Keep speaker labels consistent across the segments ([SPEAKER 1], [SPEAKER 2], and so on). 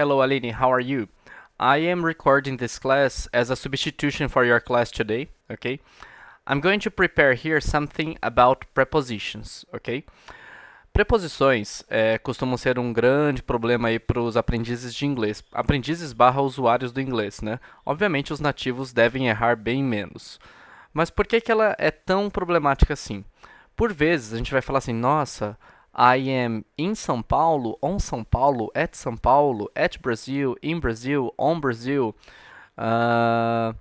[SPEAKER 1] Hello, Aline. How are you? I am recording this class as a substitution for your class today, okay? I'm going to prepare here something about prepositions, ok? Preposições costumam ser um grande problema aí para os aprendizes de inglês. Aprendizes barra usuários do inglês, né? Obviamente os nativos devem errar bem menos. Mas por que que ela é tão problemática assim? Por vezes a gente vai falar assim, nossa, I am in São Paulo, on São Paulo, at Brazil, in Brazil, on Brazil. Ah,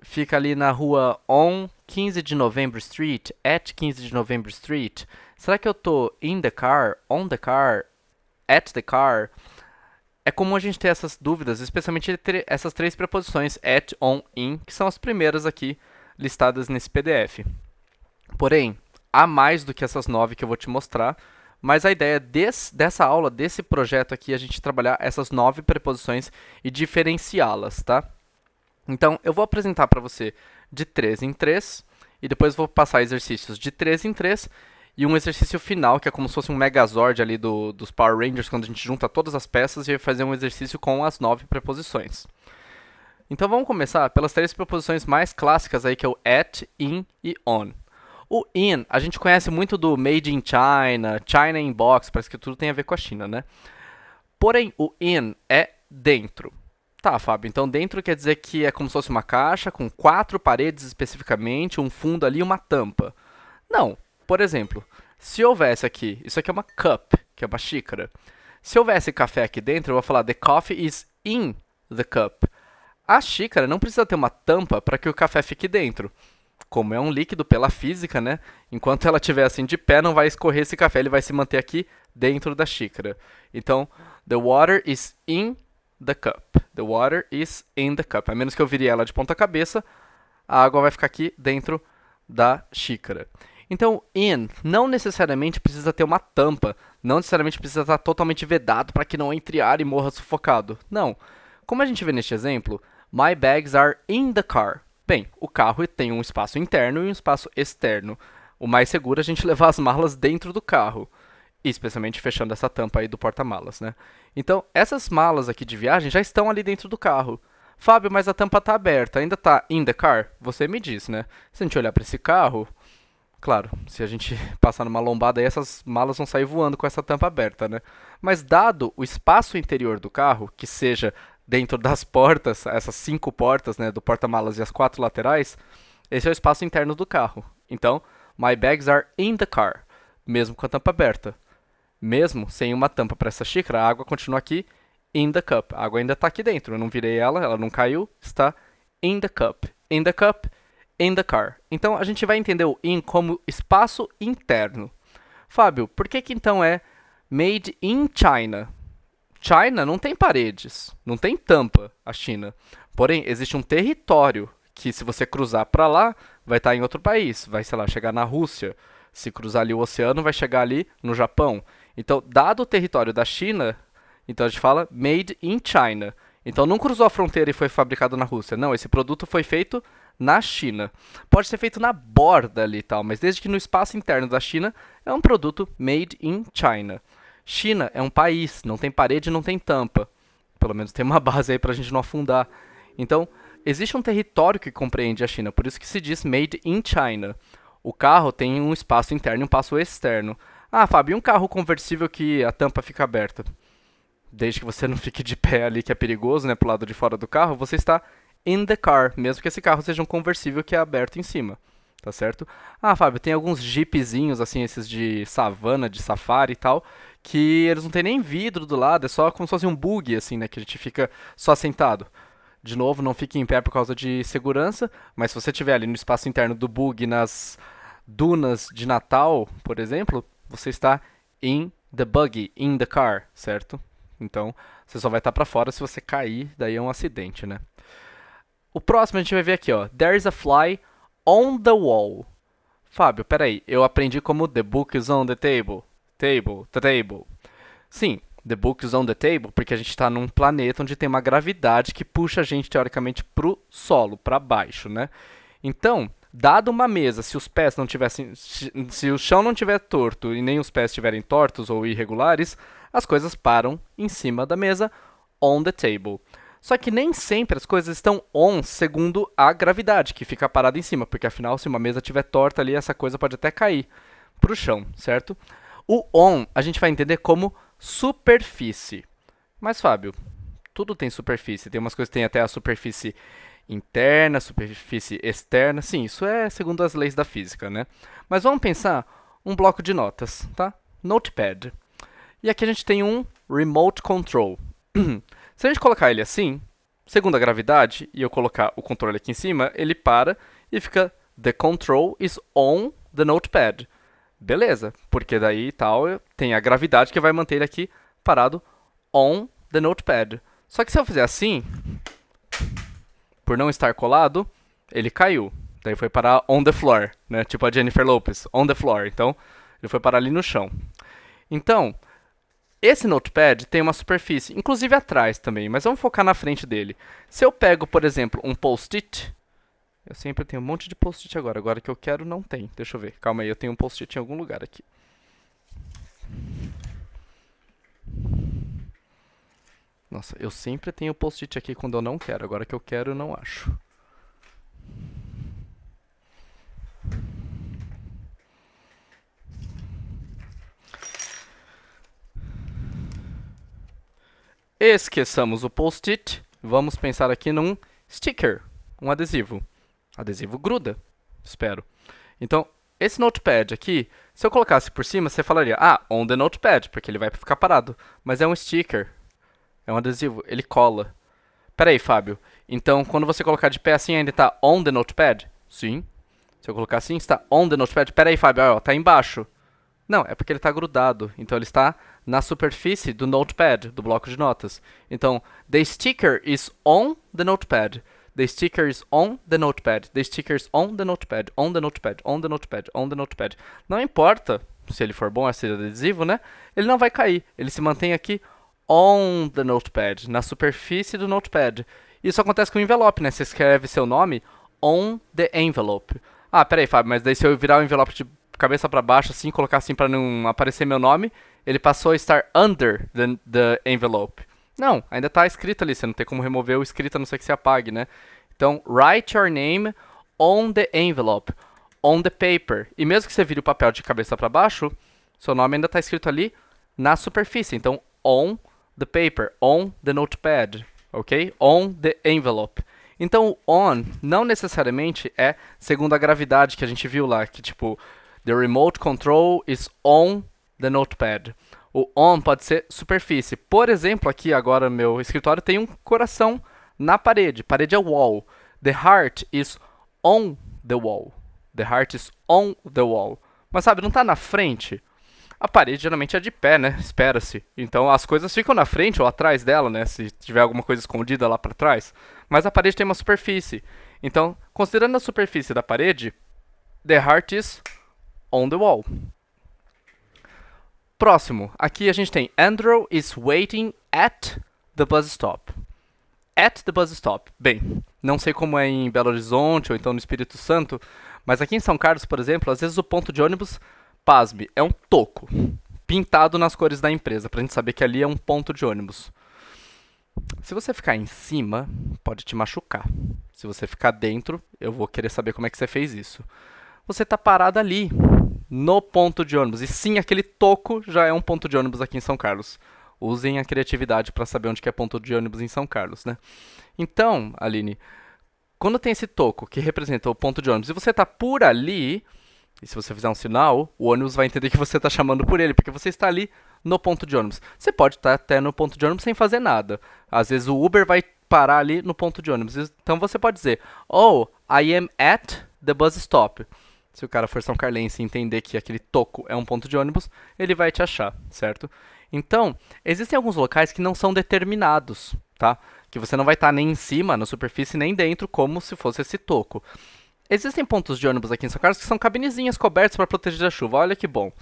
[SPEAKER 1] fica ali na rua on 15 de Novembro Street, at 15 de Novembro Street. Será que eu tô in the car, on the car, at the car? É comum a gente ter essas dúvidas, especialmente entre essas três preposições, at, on, in, que são as primeiras aqui listadas nesse PDF. Porém, há mais do que essas 9 que eu vou te mostrar, mas a ideia dessa aula, desse projeto aqui, é a gente trabalhar essas 9 preposições e diferenciá-las, tá? Então, eu vou apresentar para você de 3 em 3, e depois vou passar exercícios de 3 em 3, e um exercício final, que é como se fosse um Megazord ali dos Power Rangers, quando a gente junta todas as peças e vai fazer um exercício com as 9 preposições. Então, vamos começar pelas 3 preposições mais clássicas aí, que é o at, in e on. O in, a gente conhece muito do Made in China, China in Box, parece que tudo tem a ver com a China, né? Porém, o in é dentro. Tá, Fábio, então dentro quer dizer que é como se fosse uma caixa com 4 paredes especificamente, um fundo ali e uma tampa. Não. Por exemplo, se houvesse aqui, isso aqui é uma cup, que é uma xícara. Se houvesse café aqui dentro, eu vou falar the coffee is in the cup. A xícara não precisa ter uma tampa para que o café fique dentro. Como é um líquido pela física, né? Enquanto ela estiver assim de pé, não vai escorrer esse café, ele vai se manter aqui dentro da xícara. Então, the water is in the cup. The water is in the cup. A menos que eu vire ela de ponta cabeça, a água vai ficar aqui dentro da xícara. Então, in não necessariamente precisa ter uma tampa, não necessariamente precisa estar totalmente vedado para que não entre ar e morra sufocado. Não. Como a gente vê neste exemplo, my bags are in the car. Bem, o carro tem um espaço interno e um espaço externo. O mais seguro é a gente levar as malas dentro do carro, especialmente fechando essa tampa aí do porta-malas, né? Então, essas malas aqui de viagem já estão ali dentro do carro. Fábio, mas a tampa está aberta, ainda está in the car? Você me diz, né? Se a gente olhar para esse carro, claro, se a gente passar numa lombada aí, essas malas vão sair voando com essa tampa aberta, né? Mas dado o espaço interior do carro, que seja dentro das portas, essas 5 portas, né, do porta-malas e as 4 laterais, esse é o espaço interno do carro. Então, my bags are in the car, mesmo com a tampa aberta. Mesmo sem uma tampa para essa xícara, a água continua aqui in the cup. A água ainda está aqui dentro, eu não virei ela não caiu, está in the cup. In the cup, in the car. Então, a gente vai entender o in como espaço interno. Fábio, por que que então é made in China? China não tem paredes, não tem tampa, a China. Porém, existe um território que, se você cruzar para lá, vai estar em outro país. Vai, sei lá, chegar na Rússia. Se cruzar ali o oceano, vai chegar ali no Japão. Então, dado o território da China, então a gente fala made in China. Então, não cruzou a fronteira e foi fabricado na Rússia. Não, esse produto foi feito na China. Pode ser feito na borda ali e tal, mas desde que no espaço interno da China, é um produto made in China. China é um país, não tem parede, não tem tampa. Pelo menos tem uma base aí para a gente não afundar. Então, existe um território que compreende a China, por isso que se diz made in China. O carro tem um espaço interno e um espaço externo. Ah, Fábio, e um carro conversível que a tampa fica aberta? Desde que você não fique de pé ali, que é perigoso, né, pro lado de fora do carro, você está in the car, mesmo que esse carro seja um conversível que é aberto em cima. Tá certo? Ah, Fábio, tem alguns jeepzinhos, assim, esses de savana, de safari e tal, que eles não tem nem vidro do lado, é só como se fosse um buggy, assim, né, que a gente fica só sentado. De novo, não fique em pé por causa de segurança, mas se você estiver ali no espaço interno do buggy, nas dunas de Natal, por exemplo, você está in the buggy, in the car, certo? Então, você só vai estar para fora se você cair, daí é um acidente, né? O próximo a gente vai ver aqui, ó. There's a fly on the wall. Fábio, peraí, eu aprendi como the book is on the table. Table, the table. Sim, the book is on the table porque a gente está num planeta onde tem uma gravidade que puxa a gente, teoricamente, pro solo, para baixo, né? Então, dado uma mesa, se os pés não tivessem, se o chão não tiver torto e nem os pés estiverem tortos ou irregulares, as coisas param em cima da mesa on the table. Só que nem sempre as coisas estão on segundo a gravidade, que fica parada em cima, porque afinal, se uma mesa estiver torta ali, essa coisa pode até cair para o chão, certo? O on a gente vai entender como superfície. Mas, Fábio, tudo tem superfície. Tem umas coisas que tem até a superfície interna, superfície externa. Sim, isso é segundo as leis da física, né? Mas vamos pensar um bloco de notas, tá? Notepad. E aqui a gente tem um remote control. Se a gente colocar ele assim, segundo a gravidade, e eu colocar o controle aqui em cima, ele para e fica the control is on the notepad. Beleza, porque daí tal tem a gravidade que vai manter ele aqui parado on the notepad. Só que se eu fizer assim, por não estar colado, ele caiu. Daí foi parar on the floor, né? Tipo a Jennifer Lopez, on the floor. Então, ele foi parar ali no chão. Então, esse notepad tem uma superfície, inclusive atrás também, mas vamos focar na frente dele. Se eu pego, por exemplo, um post-it, eu sempre tenho um monte de post-it agora que eu quero não tem. Deixa eu ver, calma aí, eu tenho um post-it em algum lugar aqui. Nossa, eu sempre tenho post-it aqui quando eu não quero, agora que eu quero eu não acho. Esqueçamos o post-it, vamos pensar aqui num sticker, um adesivo. Adesivo gruda, espero. Então, esse notepad aqui, se eu colocasse por cima, você falaria, ah, on the notepad, porque ele vai ficar parado. Mas é um sticker, é um adesivo, ele cola. Pera aí, Fábio, então quando você colocar de pé assim, ainda está on the notepad? Sim. Se eu colocar assim, está on the notepad. Pera aí, Fábio, ó, tá embaixo. Não, é porque ele está grudado. Então ele está na superfície do notepad, do bloco de notas. Então, the sticker is on the notepad. The sticker is on the notepad. The sticker is on the notepad. On the notepad. On the notepad. On the notepad. Não importa se ele for bom, esse adesivo, né? Ele não vai cair. Ele se mantém aqui on the notepad, na superfície do notepad. Isso acontece com o envelope, né? Você escreve seu nome on the envelope. Ah, peraí, Fábio, mas daí se eu virar o envelope de cabeça para baixo assim, colocar assim para não aparecer meu nome, ele passou a estar under the envelope. Não, ainda está escrito ali, você não tem como remover o escrito, a não ser que você apague, né? Então, write your name on the envelope, on the paper. E mesmo que você vire o papel de cabeça para baixo, seu nome ainda está escrito ali na superfície. Então, on the paper, on the notepad, ok? On the envelope. Então, o on não necessariamente é segundo a gravidade que a gente viu lá, que tipo, the remote control is on the notepad. O on pode ser superfície. Por exemplo, aqui agora meu escritório tem um coração na parede. Parede é wall. The heart is on the wall. The heart is on the wall. Mas sabe, não está na frente. A parede geralmente é de pé, né? Espera-se. Então as coisas ficam na frente ou atrás dela, né? Se tiver alguma coisa escondida lá para trás. Mas a parede tem uma superfície. Então, considerando a superfície da parede, the heart is on the wall. Próximo, aqui a gente tem Andrew is waiting at the bus stop. At the bus stop. Bem, não sei como é em Belo Horizonte ou então no Espírito Santo, mas aqui em São Carlos, por exemplo, às vezes o ponto de ônibus, pasme, é um toco pintado nas cores da empresa, pra gente saber que ali é um ponto de ônibus. Se você ficar em cima, pode te machucar. Se você ficar dentro, eu vou querer saber como é que você fez isso. Você está parado ali, no ponto de ônibus. E sim, aquele toco já é um ponto de ônibus aqui em São Carlos. Usem a criatividade para saber onde que é ponto de ônibus em São Carlos, né? Então, Aline, quando tem esse toco que representa o ponto de ônibus e você está por ali, e se você fizer um sinal, o ônibus vai entender que você está chamando por ele, porque você está ali no ponto de ônibus. Você pode estar até no ponto de ônibus sem fazer nada. Às vezes o Uber vai parar ali no ponto de ônibus. Então você pode dizer, oh, I am at the bus stop. Se o cara for São Carlense e entender que aquele toco é um ponto de ônibus, ele vai te achar, certo? Então, existem alguns locais que não são determinados, tá? Que você não vai estar nem em cima, na superfície, nem dentro, como se fosse esse toco. Existem pontos de ônibus aqui em São Carlos que são cabinezinhas cobertas para proteger da chuva. Olha que bom.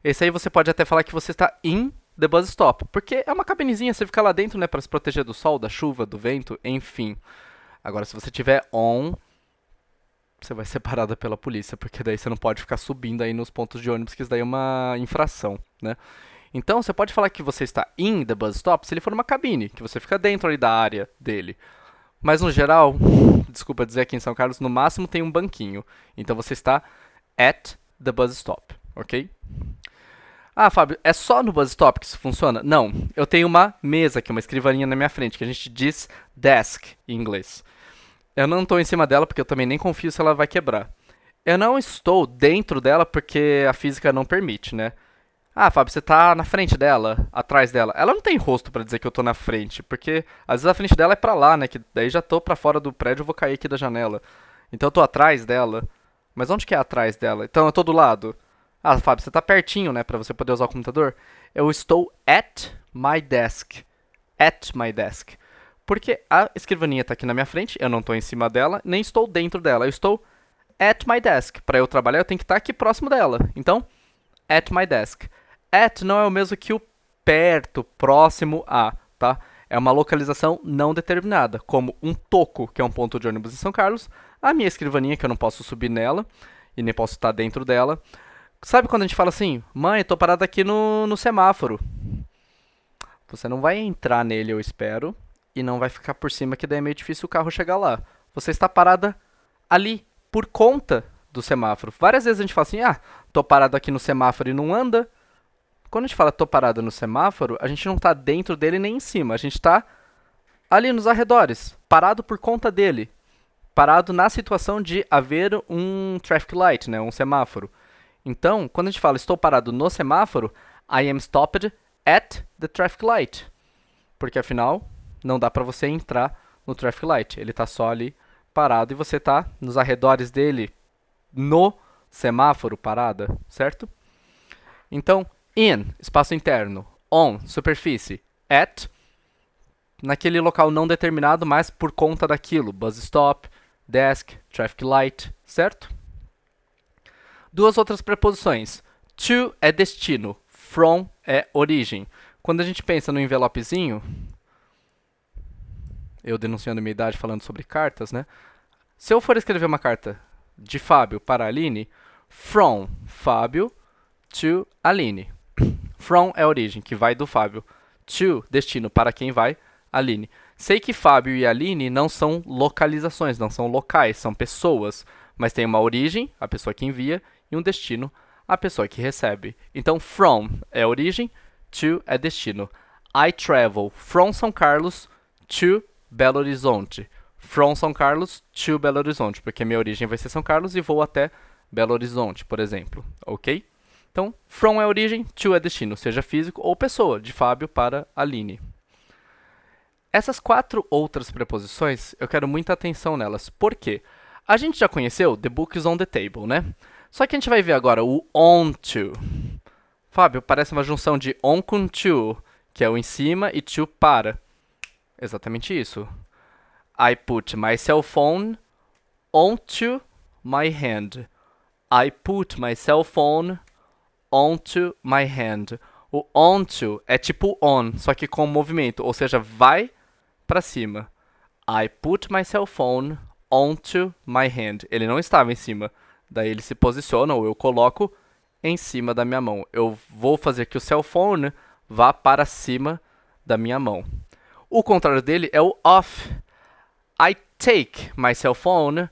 [SPEAKER 1] Esse aí você pode até falar que você está in the bus stop, porque é uma cabinezinha, você fica lá dentro, né, para se proteger do sol, da chuva, do vento, enfim. Agora, se você tiver on, você vai ser parada pela polícia, porque daí você não pode ficar subindo aí nos pontos de ônibus, que isso daí é uma infração, né? Então, você pode falar que você está in the bus stop se ele for numa cabine, que você fica dentro ali da área dele. Mas, no geral, desculpa dizer, aqui em São Carlos, no máximo tem um banquinho. Então, você está at the bus stop, ok? Ah, Fábio, é só no bus stop que isso funciona? Não, eu tenho uma mesa aqui, uma escrivaninha na minha frente, que a gente diz desk em inglês. Eu não estou em cima dela porque eu também nem confio se ela vai quebrar. Eu não estou dentro dela porque a física não permite, né? Ah, Fábio, você tá na frente dela, atrás dela. Ela não tem rosto pra dizer que eu tô na frente, porque às vezes a frente dela é pra lá, né? Que daí já tô pra fora do prédio, eu vou cair aqui da janela. Então eu tô atrás dela. Mas onde que é atrás dela? Então eu tô do lado. Ah, Fábio, você tá pertinho, né, pra você poder usar o computador? Eu estou at my desk. At my desk. Porque a escrivaninha tá aqui na minha frente, eu não tô em cima dela, nem estou dentro dela. Eu estou at my desk. Pra eu trabalhar, eu tenho que estar aqui próximo dela. Então, at my desk. At não é o mesmo que o perto, próximo a, tá? É uma localização não determinada, como um toco, que é um ponto de ônibus em São Carlos, a minha escrivaninha, que eu não posso subir nela, e nem posso estar dentro dela. Sabe quando a gente fala assim, mãe, tô parado aqui no semáforo? Você não vai entrar nele, eu espero, e não vai ficar por cima, que daí é meio difícil o carro chegar lá. Você está parada ali, por conta do semáforo. Várias vezes a gente fala assim, ah, tô parado aqui no semáforo e não anda. Quando a gente fala tô parado no semáforo, a gente não tá dentro dele nem em cima. A gente tá ali nos arredores, parado por conta dele. Parado na situação de haver um traffic light, né, um semáforo. Então, quando a gente fala estou parado no semáforo, I am stopped at the traffic light. Porque afinal, não dá pra você entrar no traffic light. Ele tá só ali parado e você tá nos arredores dele, no semáforo parada, certo? Então, in, espaço interno. On, superfície. At, naquele local não determinado, mas por conta daquilo. Bus stop, desk, traffic light, certo? Duas outras preposições. To é destino. From é origem. Quando a gente pensa no envelopezinho, eu denunciando minha idade falando sobre cartas, né? Se eu for escrever uma carta de Fábio para Aline, from Fábio to Aline. From é origem, que vai do Fábio. To, destino, para quem vai, Aline. Sei que Fábio e Aline não são localizações, não são locais, são pessoas. Mas tem uma origem, a pessoa que envia, e um destino, a pessoa que recebe. Então, from é origem, to é destino. I travel from São Carlos to Belo Horizonte. From São Carlos to Belo Horizonte, porque minha origem vai ser São Carlos e vou até Belo Horizonte, por exemplo. Ok? Então, from é origem, to é destino, seja físico ou pessoa, de Fábio para Aline. Essas quatro outras preposições, eu quero muita atenção nelas. Por quê? A gente já conheceu the book is on the table, né? Só que a gente vai ver agora o on to. Fábio, parece uma junção de on com to, que é o em cima, e to para. Exatamente isso. I put my cell phone onto my hand. I put my cell phone onto my hand. O onto é tipo on, só que com movimento, ou seja, vai para cima. I put my cell phone onto my hand. Ele não estava em cima. Daí ele se posiciona, ou eu coloco em cima da minha mão. Eu vou fazer que o cell phone vá para cima da minha mão. O contrário dele é o off. I take my cell phone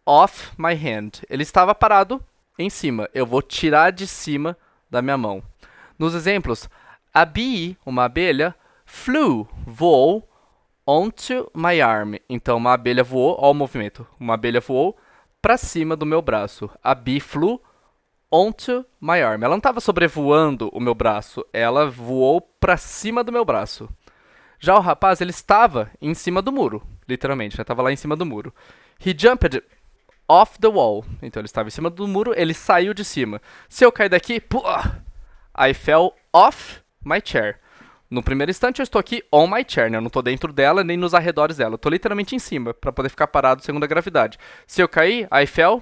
[SPEAKER 1] off my hand. Ele estava parado em cima. Eu vou tirar de cima da minha mão. Nos exemplos, a bee, uma abelha, flew, voou, onto my arm. Então, uma abelha voou, olha o movimento. Uma abelha voou para cima do meu braço. A bee flew onto my arm. Ela não estava sobrevoando o meu braço, ela voou para cima do meu braço. Já o rapaz, ele estava em cima do muro, literalmente, né? Estava lá em cima do muro. He jumped off the wall. Então, ele estava em cima do muro, ele saiu de cima. Se eu cair daqui, I fell off my chair. No primeiro instante, eu estou aqui on my chair, né? Eu não estou dentro dela, nem nos arredores dela. Eu estou literalmente em cima, para poder ficar parado segundo a gravidade. Se eu cair, I fell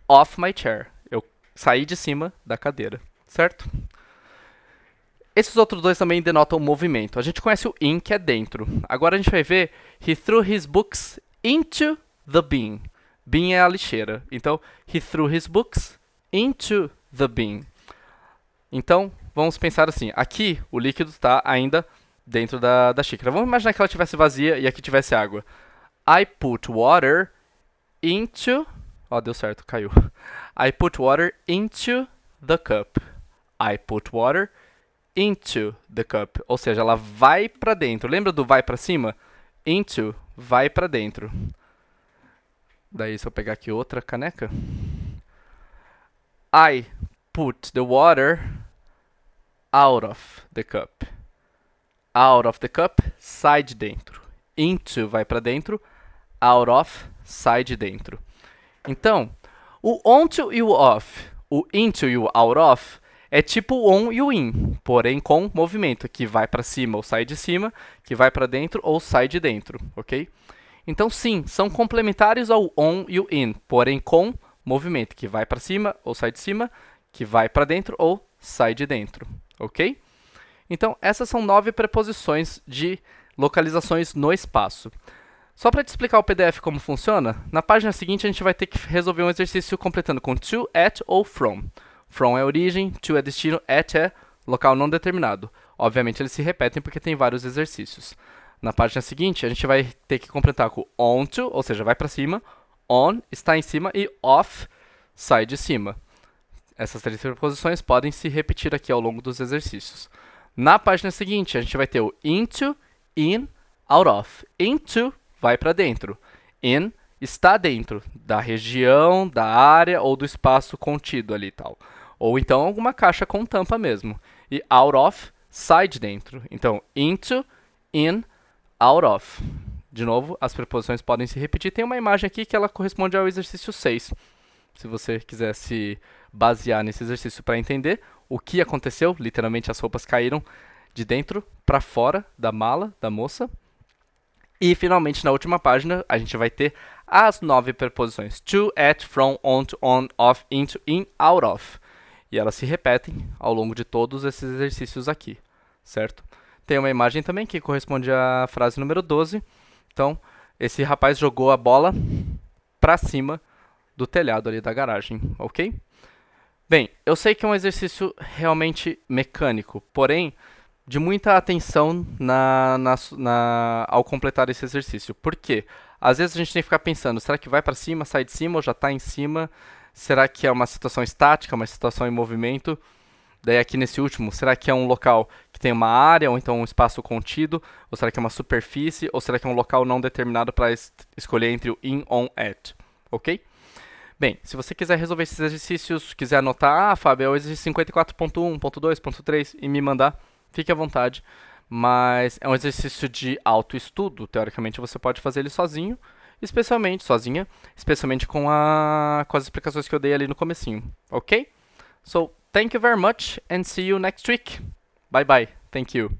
[SPEAKER 1] off my chair. Eu saí de cima da cadeira, certo? Esses outros dois também denotam movimento. A gente conhece o in, que é dentro. Agora a gente vai ver he threw his books into the bin. Bin é a lixeira. Então, he threw his books into the bin. Então, vamos pensar assim, aqui o líquido está ainda dentro da xícara. Vamos imaginar que ela estivesse vazia e aqui tivesse água. I put water into... Ó, deu certo, caiu. I put water into the cup. I put water into the cup. Ou seja, ela vai para dentro. Lembra do vai para cima? Into, vai para dentro. Daí, se eu pegar aqui outra caneca. I put the water out of the cup. Out of the cup, sai de dentro. Into, vai para dentro. Out of, sai de dentro. Então, o onto e o off, o into e o out of, é tipo o on e o in, porém com movimento, que vai para cima ou sai de cima, que vai para dentro ou sai de dentro, ok? Então, sim, são complementares ao on e o in, porém com movimento, que vai para cima ou sai de cima, que vai para dentro ou sai de dentro, ok? Então, essas são 9 preposições de localizações no espaço. Só para te explicar o PDF como funciona, na página seguinte a gente vai ter que resolver um exercício completando com to, at ou from. From é origem, to é destino, at é local não determinado. Obviamente eles se repetem porque tem vários exercícios. Na página seguinte a gente vai ter que completar com onto, ou seja, vai para cima, on, está em cima, e off, sai de cima. Essas 3 preposições podem se repetir aqui ao longo dos exercícios. Na página seguinte a gente vai ter o into, in, out of. Into vai para dentro. In está dentro da região, da área ou do espaço contido ali e tal. Ou então alguma caixa com tampa mesmo. E out of, sai de dentro. Então, into, in, out of. De novo, as preposições podem se repetir. Tem uma imagem aqui que ela corresponde ao exercício 6. Se você quiser se basear nesse exercício para entender o que aconteceu, literalmente as roupas caíram de dentro para fora da mala da moça. E, finalmente, na última página, a gente vai ter as 9 preposições. To, at, from, onto, on, off, into, in, out of. E elas se repetem ao longo de todos esses exercícios aqui, certo? Tem uma imagem também que corresponde à frase número 12. Então, esse rapaz jogou a bola para cima do telhado ali da garagem, ok? Bem, eu sei que é um exercício realmente mecânico, porém, de muita atenção ao completar esse exercício. Por quê? Às vezes a gente tem que ficar pensando, será que vai para cima, sai de cima ou já está em cima? Será que é uma situação estática, uma situação em movimento? Daí aqui nesse último, será que é um local que tem uma área ou então um espaço contido? Ou será que é uma superfície? Ou será que é um local não determinado para escolher entre o in, on, at? Ok? Bem, se você quiser resolver esses exercícios, quiser anotar, Fábio, é o exercício 54.1, ponto 2, ponto 3 e me mandar, fique à vontade, mas é um exercício de autoestudo. Teoricamente, você pode fazer ele sozinho, sozinha, especialmente com as explicações que eu dei ali no comecinho, ok? So, thank you very much and see you next week. Bye bye. Thank you.